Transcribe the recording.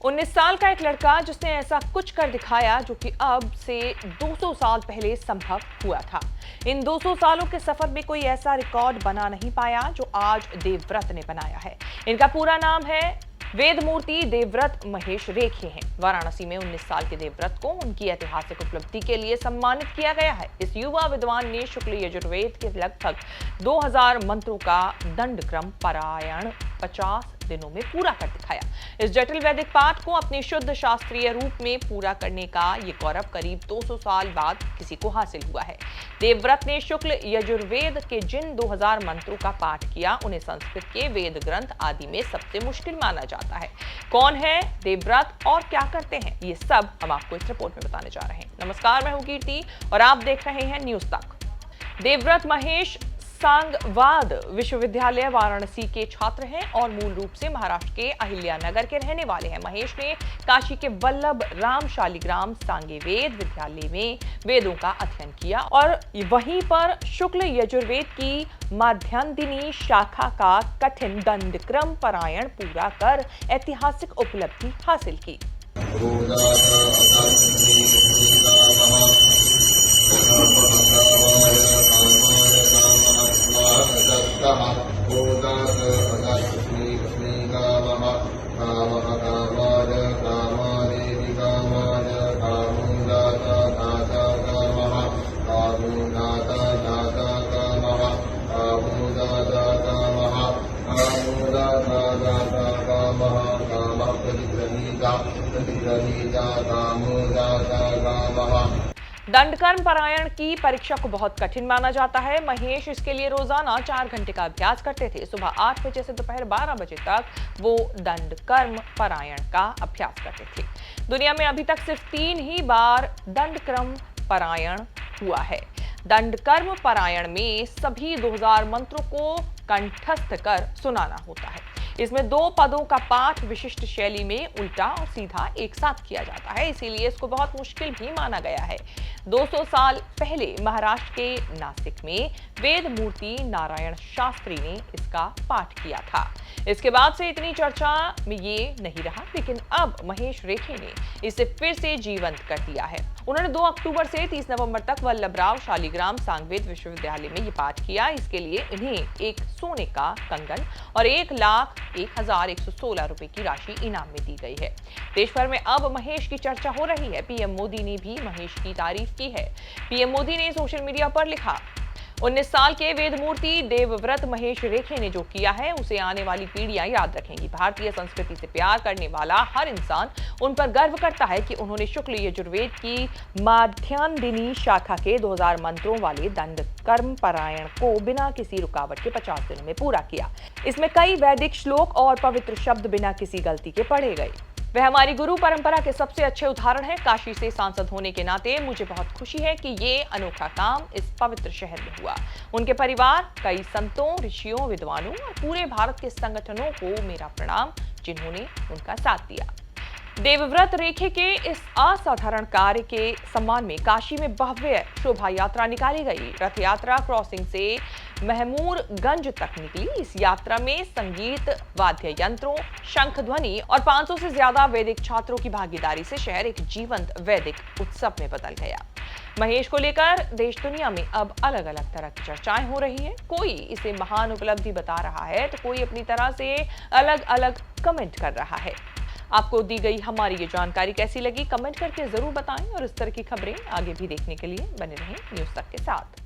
उन्नीस साल का एक लड़का जिसने ऐसा कुछ कर दिखाया जो कि अब से 200 साल पहले संभव हुआ था। इन 200 सालों के सफर में कोई ऐसा रिकॉर्ड बना नहीं पाया जो आज देवव्रत ने बनाया है। इनका पूरा नाम है वेदमूर्ति देवव्रत महेश रेखे हैं। वाराणसी में 19 साल के देवव्रत को उनकी ऐतिहासिक उपलब्धि के लिए सम्मानित किया गया है। इस युवा विद्वान ने शुक्ल यजुर्वेद के लगभग 2000 मंत्रों का दंडक्रम पारायण 50 दिनों में पूरा कर दिखाया। इस जटिल वैदिक पाठ को अपने शुद्ध शास्त्रीय रूप में पूरा करने का ये गौरव करीब 200 साल बाद किसी को हासिल हुआ है। देवव्रत ने शुक्ल यजुर्वेद के जिन 2000 मंत्रों का पाठ किया उन्हें संस्कृत के वेद ग्रंथ आदि में सबसे मुश्किल माना जाता है। कौन है देवव्रत और क्या करते हैं, ये सब हम आपको इस रिपोर्ट में बताने जा रहे हैं। नमस्कार, मैं हूं कीर्ति और आप देख रहे हैं न्यूज तक। देवव्रत महेश सांगवाद विश्वविद्यालय वाराणसी के छात्र हैं और मूल रूप से महाराष्ट्र के अहिल्यानगर के रहने वाले हैं। महेश ने काशी के वल्लभ राम शालिग्राम सांगवेद विद्यालय में वेदों का अध्ययन किया और वहीं पर शुक्ल यजुर्वेद की माध्यान्दिनी शाखा का कठिन दंडक्रम पारायण पूरा कर ऐतिहासिक उपलब्धि हासिल की। दंडकर्म पारायण की परीक्षा को बहुत कठिन माना जाता है। महेश इसके लिए रोजाना 4 घंटे का अभ्यास करते थे। सुबह 8 बजे से दोपहर 12 बजे तक वो दंडकर्म पारायण का अभ्यास करते थे। दुनिया में अभी तक सिर्फ 3 ही बार दंडक्रम पारायण हुआ है। दंडकर्म पारायण में सभी 2000 मंत्रों को कंठस्थ कर सुनाना होता है। इसमें 2 पदों का पाठ विशिष्ट शैली में उल्टा और सीधा एक साथ किया जाता है, इसीलिए इसको बहुत मुश्किल भी माना गया है। 200 साल पहले महाराष्ट्र के नासिक में वेदमूर्ति नारायण शास्त्री ने इसका पाठ किया था। इसके बाद से इतनी चर्चा में ये नहीं रहा, लेकिन अब महेश रेखे ने इसे फिर से जीवंत कर दिया है। उन्होंने 2 अक्टूबर से 30 नवंबर तक वल्लभराव शालिग्राम सांगवेद विश्वविद्यालय में ये पाठ किया। इसके लिए इन्हें एक सोने का कंगन और 1,01,116 रुपए की राशि इनाम में दी गई है। देश भर में अब महेश की चर्चा हो रही है। पीएम मोदी ने भी महेश की तारीफ की है। पीएम मोदी ने सोशल मीडिया पर लिखा, 19 साल के वेदमूर्ति देवव्रत महेश रेखे ने जो किया है उसे आने वाली पीढ़ियां याद रखेंगी। भारतीय संस्कृति से प्यार करने वाला हर इंसान उन पर गर्व करता है कि उन्होंने शुक्ल यजुर्वेद की माध्यान्दिनी शाखा के 2000 मंत्रों वाले दंडकर्म पारायण को बिना किसी रुकावट के 50 दिनों में पूरा किया। इसमें कई वैदिक श्लोक और पवित्र शब्द बिना किसी गलती के पढ़े गए। वह हमारी गुरु परंपरा के सबसे अच्छे उदाहरण है। काशी से सांसद होने के नाते मुझे बहुत खुशी है कि ये अनोखा काम इस पवित्र शहर में हुआ। उनके परिवार, कई संतों, ऋषियों, विद्वानों और पूरे भारत के संगठनों को मेरा प्रणाम जिन्होंने उनका साथ दिया। देवव्रत रेखे के इस असाधारण कार्य के सम्मान में काशी में भव्य शोभा यात्रा निकाली गई। रथ यात्रा क्रॉसिंग से महमूरगंज तक निकली। इस यात्रा में संगीत, वाद्य यंत्रों, शंख ध्वनि और 500 से ज्यादा वैदिक छात्रों की भागीदारी से शहर एक जीवंत वैदिक उत्सव में बदल गया। महेश को लेकर देश दुनिया में अब अलग अलग तरह की चर्चाएं हो रही हैं। कोई इसे महान उपलब्धि बता रहा है तो कोई अपनी तरह से अलग अलग कमेंट कर रहा है। आपको दी गई हमारी ये जानकारी कैसी लगी, कमेंट करके जरूर बताएं और इस तरह की खबरें आगे भी देखने के लिए बने रहें न्यूज तक के साथ।